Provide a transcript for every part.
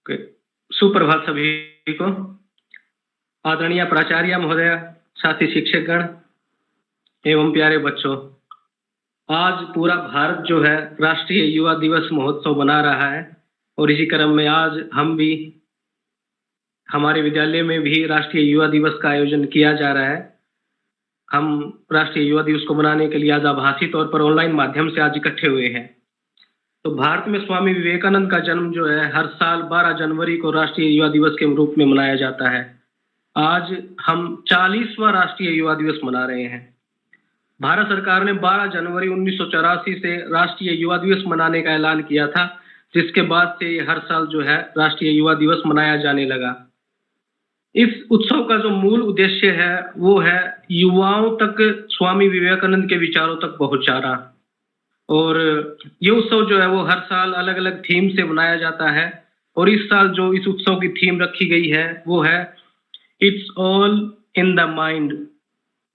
Okay. सुप्रभात सभी को। आदरणीय प्राचार्य महोदय, साथी शिक्षकगण एवं प्यारे बच्चों, आज पूरा भारत जो है राष्ट्रीय युवा दिवस महोत्सव मना रहा है और इसी क्रम में आज हम भी हमारे विद्यालय में भी राष्ट्रीय युवा दिवस का आयोजन किया जा रहा है। हम राष्ट्रीय युवा दिवस को मनाने के लिए आज आभासी तौर पर ऑनलाइन माध्यम से आज इकट्ठे हुए हैं। तो भारत में स्वामी विवेकानंद का जन्म जो है हर साल 12 जनवरी को राष्ट्रीय युवा दिवस के रूप में मनाया जाता है। आज हम 40वां राष्ट्रीय युवा दिवस मना रहे हैं। भारत सरकार ने 12 जनवरी 1984 से राष्ट्रीय युवा दिवस मनाने का ऐलान किया था, जिसके बाद से हर साल जो है राष्ट्रीय युवा दिवस मनाया जाने लगा। इस उत्सव का जो मूल उद्देश्य है वो है युवाओं तक स्वामी विवेकानंद के विचारों तक पहुंचाना। और ये उत्सव जो है वो हर साल अलग अलग थीम से मनाया जाता है और इस साल जो इस उत्सव की थीम रखी गई है वो है it's all in the mind.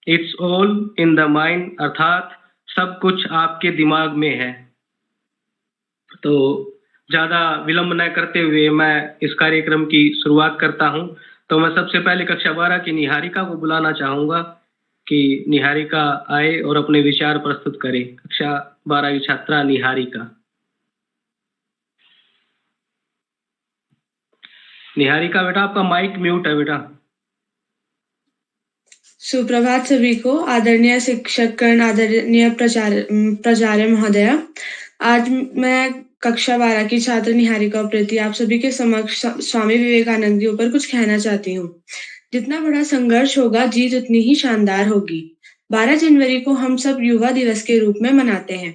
It's all in the mind अर्थात सब कुछ आपके दिमाग में है। तो ज्यादा विलंब न करते हुए मैं इस कार्यक्रम की शुरुआत करता हूं। तो मैं सबसे पहले कक्षा 12 की निहारिका को बुलाना चाहूंगा कि निहारिका आए और अपने विचार प्रस्तुत करे। कक्षा 12 की छात्रा निहारिका। निहारिका बेटा, आपका माइक म्यूट है बेटा। सुप्रभात सभी को। आदरणीय शिक्षकगण, आदरणीय प्राचार्य महोदय, आज मैं कक्षा 12 की छात्र निहारिका प्रति आप सभी के समक्ष स्वामी विवेकानंद के ऊपर कुछ कहना चाहती हूँ। जितना बड़ा संघर्ष होगा, जीत उतनी ही शानदार होगी। 12 जनवरी को हम सब युवा दिवस के रूप में मनाते हैं।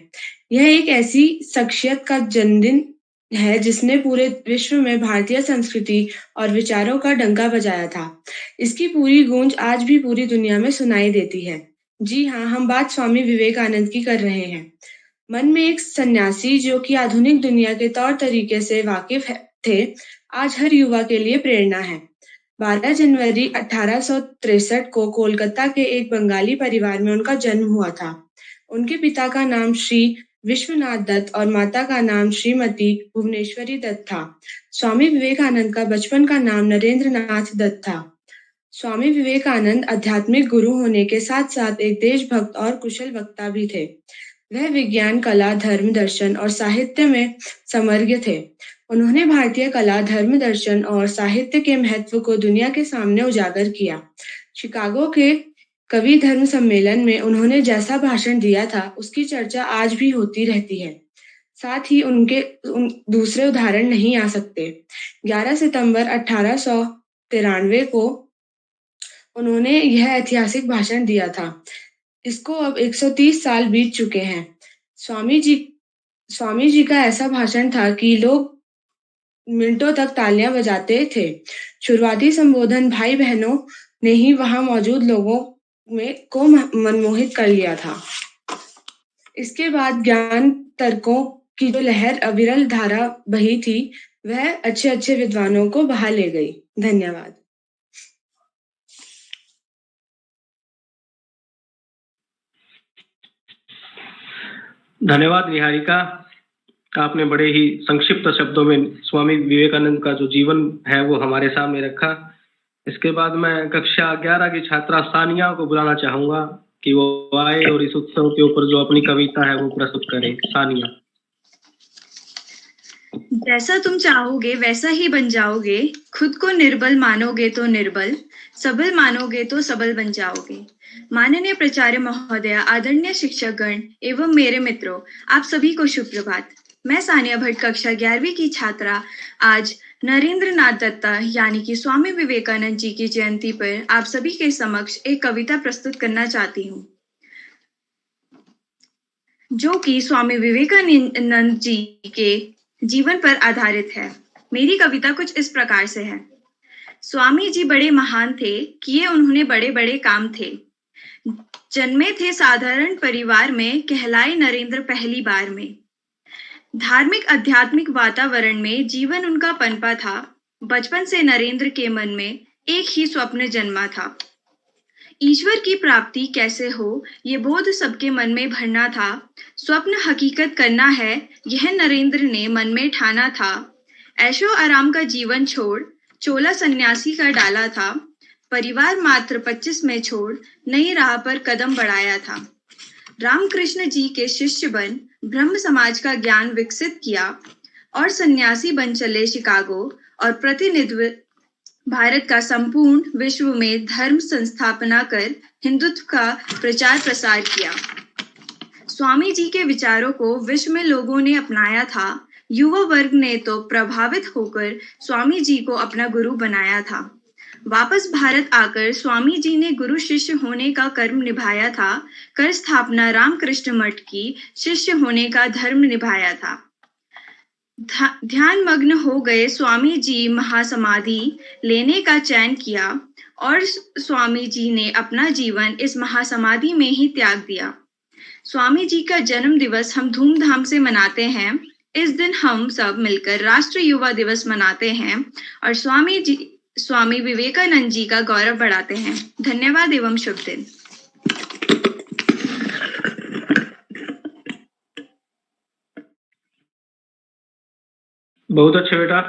यह एक ऐसी शख्सियत का जन्मदिन है जिसने पूरे विश्व में भारतीय संस्कृति और विचारों का डंका बजाया था। इसकी पूरी गूंज आज भी पूरी दुनिया में सुनाई देती है। जी हाँ, हम बात स्वामी विवेकानंद की कर रहे हैं। मन में एक सन्यासी जो कि आधुनिक दुनिया के तौर तरीके से वाकिफ थे, आज हर युवा के लिए प्रेरणा है। 12 जनवरी 1863 को कोलकाता के एक बंगाली परिवार में उनका जन्म हुआ था। उनके पिता का नाम श्री विश्वनाथ दत्त और माता का नाम श्रीमती भुवनेश्वरी दत्त था। स्वामी विवेकानंद का बचपन का नाम नरेंद्र नाथ दत्त था। स्वामी विवेकानंद आध्यात्मिक गुरु होने के साथ साथ एक देशभक्त और कुशल वक्ता भी थे। वह विज्ञान, कला, धर्म, दर्शन और साहित्य में समर्थ थे। उन्होंने भारतीय कला, धर्म, दर्शन और साहित्य के महत्व को दुनिया के सामने उजागर किया। शिकागो के कवि धर्म सम्मेलन में उन्होंने जैसा भाषण दिया था उसकी चर्चा आज भी होती रहती है। साथ ही उनके दूसरे उदाहरण नहीं आ सकते। 11 सितंबर 1893 को उन्होंने यह ऐतिहासिक भाषण दिया था। इसको अब 130 साल बीत चुके हैं। स्वामी जी का ऐसा भाषण था कि लोग मिनटों तक तालियां बजाते थे। शुरुआती संबोधन भाई बहनों ने ही वहां मौजूद लोगों को मनमोहित कर लिया था। इसके बाद ज्ञान तर्कों की जो लहर अविरल धारा बही थी, वह अच्छे विद्वानों को बहा ले गई। धन्यवाद। धन्यवाद निहारिका। आपने बड़े ही संक्षिप्त शब्दों में स्वामी विवेकानंद का जो जीवन है वो हमारे सामने रखा। इसके बाद मैं कक्षा 11 की छात्रा सानिया को बुलाना चाहूंगा कि वो आए और इस उत्सव के ऊपर जो अपनी कविता है वो प्रस्तुत करें। सानिया। जैसा तुम चाहोगे वैसा ही बन जाओगे, खुद को निर्बल मानोगे तो निर्बल, सबल मानोगे तो सबल बन जाओगे। माननीय प्राचार्य महोदय, आदरणीय शिक्षकगण एवं मेरे मित्रों, आप सभी को शुभ प्रभात। मैं सानिया भट्ट, कक्षा 11वीं की छात्रा, आज नरेंद्र नाथ दत्ता यानी कि स्वामी विवेकानंद जी की जयंती पर आप सभी के समक्ष एक कविता प्रस्तुत करना चाहती हूँ, जो कि स्वामी विवेकानंद जी के जीवन पर आधारित है। मेरी कविता कुछ इस प्रकार से है। स्वामी जी बड़े महान थे, किए उन्होंने बड़े बड़े काम थे। जन्मे थे साधारण परिवार में, कहलाए नरेंद्र पहली बार में। धार्मिक आध्यात्मिक वातावरण में जीवन उनका पनपा था। बचपन से नरेंद्र के मन में एक ही स्वप्न जन्मा था। ईश्वर की प्राप्ति कैसे हो, ये बोध सबके मन में भरना था। स्वप्न हकीकत करना है, यह नरेंद्र ने मन में ठाना था। ऐशो आराम का जीवन छोड़ चोला सन्यासी का डाला था। परिवार मात्र 25 में छोड़ नई राह पर कदम बढ़ाया था। रामकृष्ण जी के शिष्य बन ब्रह्म समाज का ज्ञान विकसित किया और सन्यासी बन चले शिकागो और प्रतिनिधित्व भारत का संपूर्ण विश्व में धर्म संस्थापना कर हिंदुत्व का प्रचार प्रसार किया। स्वामी जी के विचारों को विश्व में लोगों ने अपनाया था। युवा वर्ग ने तो प्रभावित होकर स्वामी जी को अपना गुरु बनाया था। वापस भारत आकर स्वामी जी ने गुरु शिष्य होने का कर्म निभाया था। कर स्थापना रामकृष्ण मठ की शिष्य होने का धर्म निभाया था। ध्यान मग्न हो गए स्वामी जी महासमाधि लेने का चयन किया और स्वामी जी ने अपना जीवन इस महासमाधि में ही त्याग दिया। स्वामी जी का जन्म दिवस हम धूमधाम से मनाते हैं। इस दिन हम सब मिलकर राष्ट्रीय युवा दिवस मनाते हैं और स्वामी विवेकानंद जी का गौरव बढ़ाते हैं। धन्यवाद एवं शुभ दिन। बहुत अच्छे बेटा,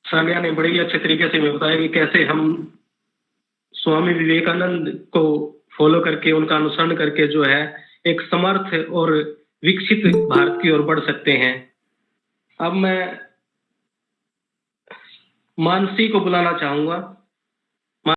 सानिया ने बड़ी अच्छे तरीके से हमें बताया कि कैसे हम स्वामी विवेकानंद को फॉलो करके, उनका अनुसरण करके जो है एक समर्थ और विकसित भारत की ओर बढ़ सकते हैं। अब मैं मानसी को बुलाना चाहूंगा।